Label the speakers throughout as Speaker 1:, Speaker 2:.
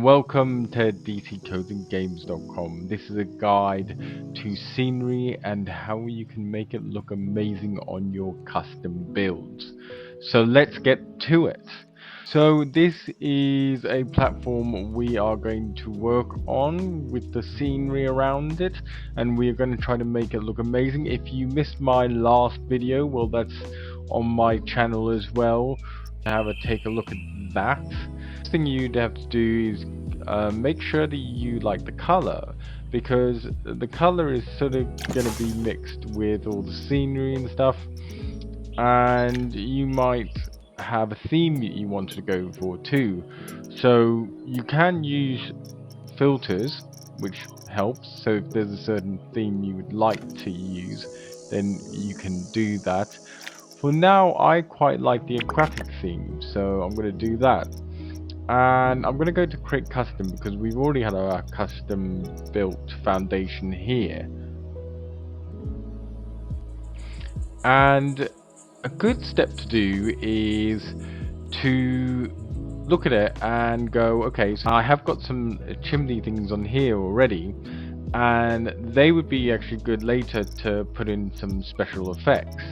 Speaker 1: Welcome to dccodeandgames.com. This is a guide to scenery and how you can make it look amazing on your custom builds. So let's get to it. So this is a platform we are going to work on with the scenery around it, and we are going to try to make it look amazing. If you missed my last video, well, that's on my channel as well. Take a look at that. First thing you'd have to do is make sure that you like the color, because the color is sort of going to be mixed with all the scenery and stuff, and you might have a theme that you want to go for too. So you can use filters, which helps. So if there's a certain theme you would like to use, then you can do that. For now, I quite like the aquatic theme, so I'm going to do that. And I'm going to go to create custom because we've already had a custom built foundation here. And a good step to do is to look at it and go, okay, so I have got some chimney things on here already, and they would be actually good later to put in some special effects.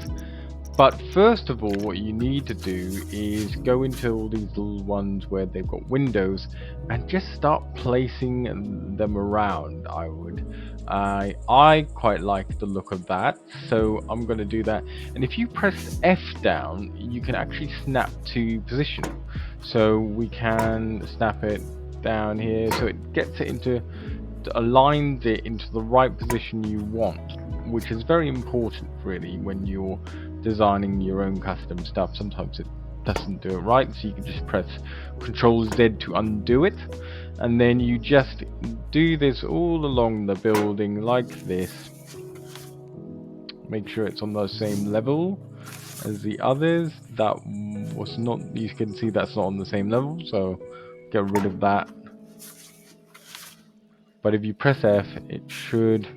Speaker 1: But first of all, what you need to do is go into all these little ones where they've got windows and just start placing them around. I quite like the look of that, so I'm going to do that. And if you press F down, you can actually snap to position. So we can snap it down here, so it gets it aligns it into the right position you want, which is very important really when you're designing your own custom stuff. Sometimes it doesn't do it right, so you can just press Ctrl Z to undo it, and then you just do this all along the building like this. Make sure it's on the same level as the others. That was not, you can see that's not on the same level, so get rid of that. But if you press F, it should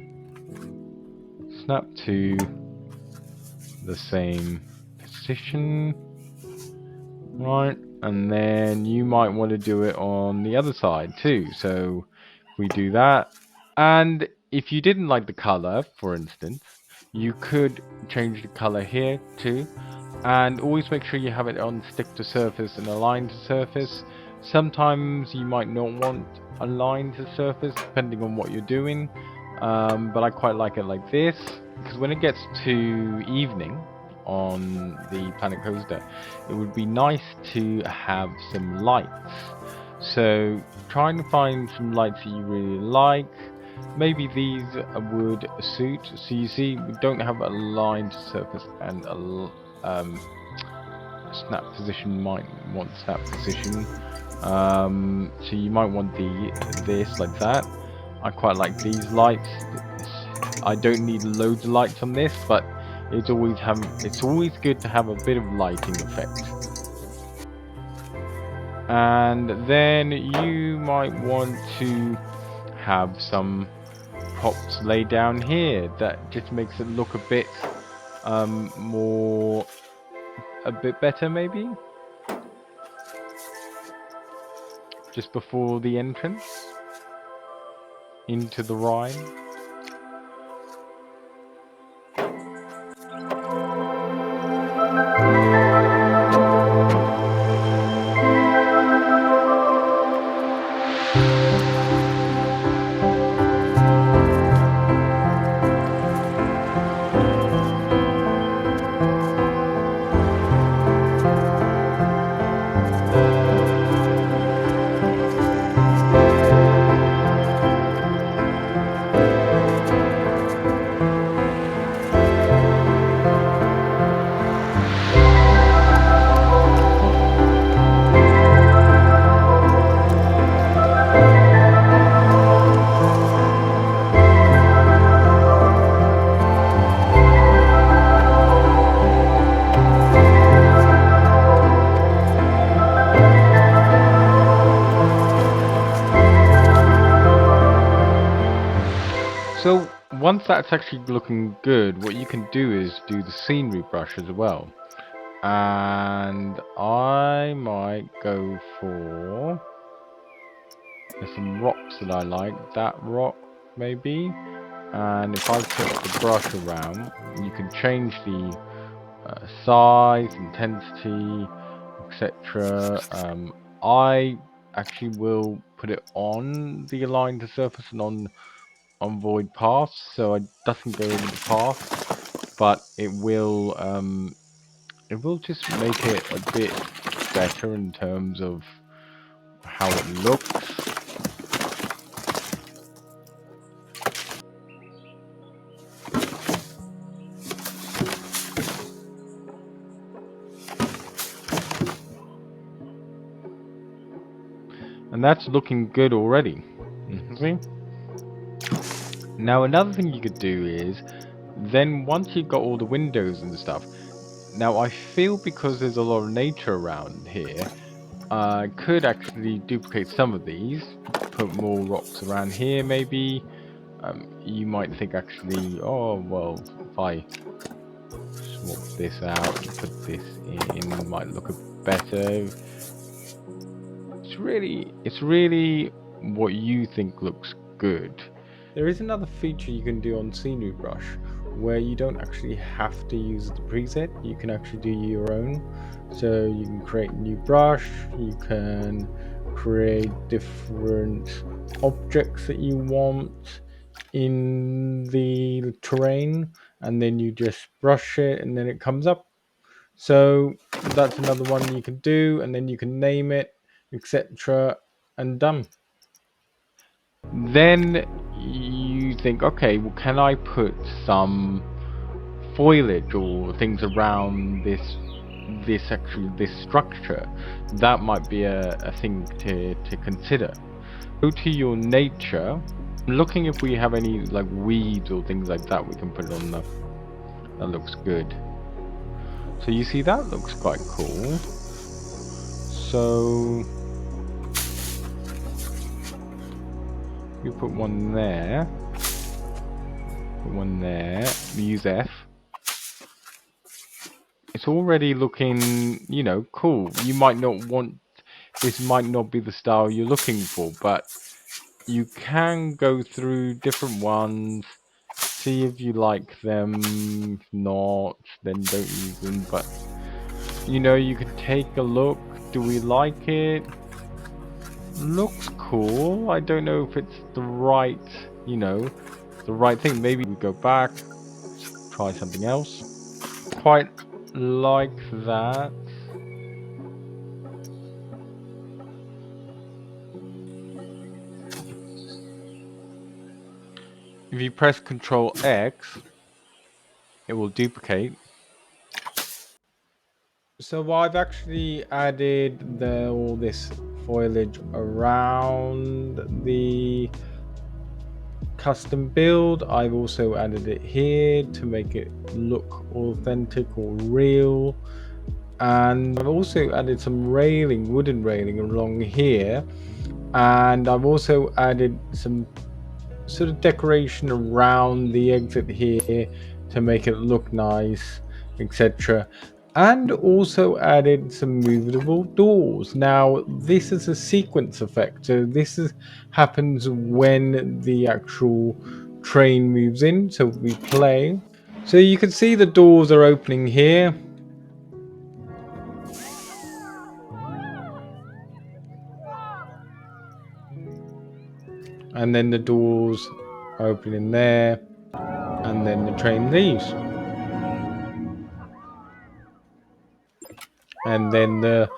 Speaker 1: snap to the same position, right? And then you might want to do it on the other side too. So we do that, and if you didn't like the color, for instance, you could change the color here too, and always make sure you have it on stick to surface and align to surface. Sometimes you might not want align to surface depending on what you're doing, but I quite like it like this, because when it gets to evening on the planet coaster, it would be nice to have some lights. So trying to find some lights that you really like. Maybe these would suit. So you see, we don't have a line to surface and a snap position. Might want snap position. So you might want this like that. I quite like these lights. I don't need loads of lights on this, but it's always good to have a bit of lighting effect. And then you might want to have some props laid down here that just makes it look a bit better, maybe just before the entrance into the ride. So once that's actually looking good, what you can do is do the scenery brush as well. And I might go for There's some rocks that I like. That rock, maybe. And if I put the brush around, you can change the size, intensity, etc. I actually will put it on the align to surface and on void paths, so it doesn't go into the path, but it will just make it a bit better in terms of how it looks. And that's looking good already. See? Now another thing you could do is, then once you've got all the windows and stuff, now I feel because there's a lot of nature around here, I could actually duplicate some of these, put more rocks around here maybe. You might think actually, oh well, if I swap this out and put this in, it might look better. It's really what you think looks good. There is another feature you can do on Scenery Brush where you don't actually have to use the preset, you can actually do your own. So you can create a new brush, you can create different objects that you want in the terrain, and then you just brush it and then it comes up. So that's another one you can do, and then you can name it, etc., and done. Then you think, okay, well, can I put some foliage or things around this structure? That might be a thing to consider. Go to your nature, looking if we have any like weeds or things like that we can put it on the. That looks good. So you see that looks quite cool. So you put one there, put one there, use F. It's already looking, you know, cool. You might not want, this might not be the style you're looking for, but you can go through different ones, see if you like them. If not, then don't use them, but you know, you can take a look. Do we like it? Looks cool. I don't know if it's the right, you know, the right thing. Maybe we go back, try something else. Quite like that. If you press Control X, it will duplicate. So I've actually added all this foliage around the custom build. I've also added it here to make it look authentic or real. And I've also added some railing, wooden railing along here. And I've also added some sort of decoration around the exit here to make it look nice, etc. And also added some movable doors. Now this is a sequence effect, so happens when the actual train moves in. So we play, so you can see the doors are opening here, and then the doors are opening there, and then the train leaves. And then the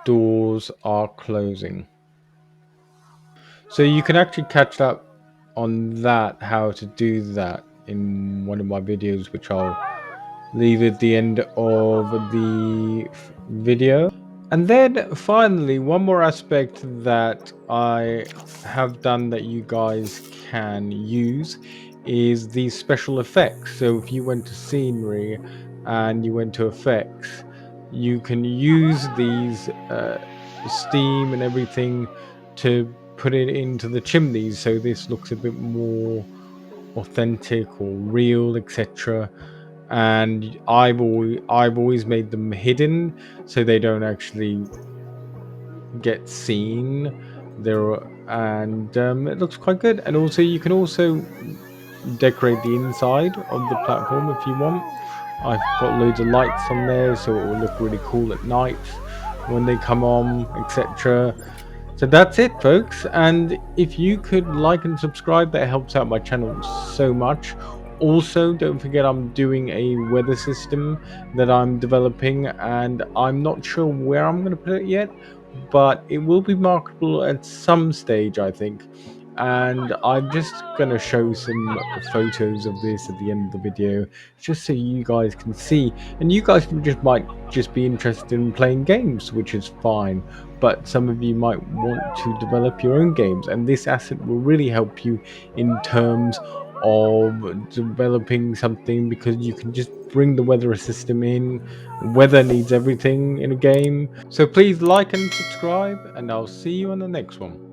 Speaker 1: doors are closing. So you can actually catch up on that, how to do that, in one of my videos, which I'll leave at the end of the video. And then finally, one more aspect that I have done that you guys can use is these special effects. So if you went to scenery and you went to effects, you can use these steam and everything to put it into the chimneys, so this looks a bit more authentic or real, etc. And I've always made them hidden so they don't actually get seen. There are and it looks quite good. And also, you can also decorate the inside of the platform if you want. I've got loads of lights on there, so it will look really cool at night when they come on, etc. So that's it, folks. And if you could like and subscribe, that helps out my channel so much. Also, don't forget I'm doing a weather system that I'm developing, and I'm not sure where I'm going to put it yet, but it will be marketable at some stage, I think. And I'm just going to show some photos of this at the end of the video, just so you guys can see. And you guys just might just be interested in playing games, which is fine, but some of you might want to develop your own games, and this asset will really help you in terms of developing something, because you can just bring the weather system in. Weather needs everything in a game. So please like and subscribe, and I'll see you on the next one.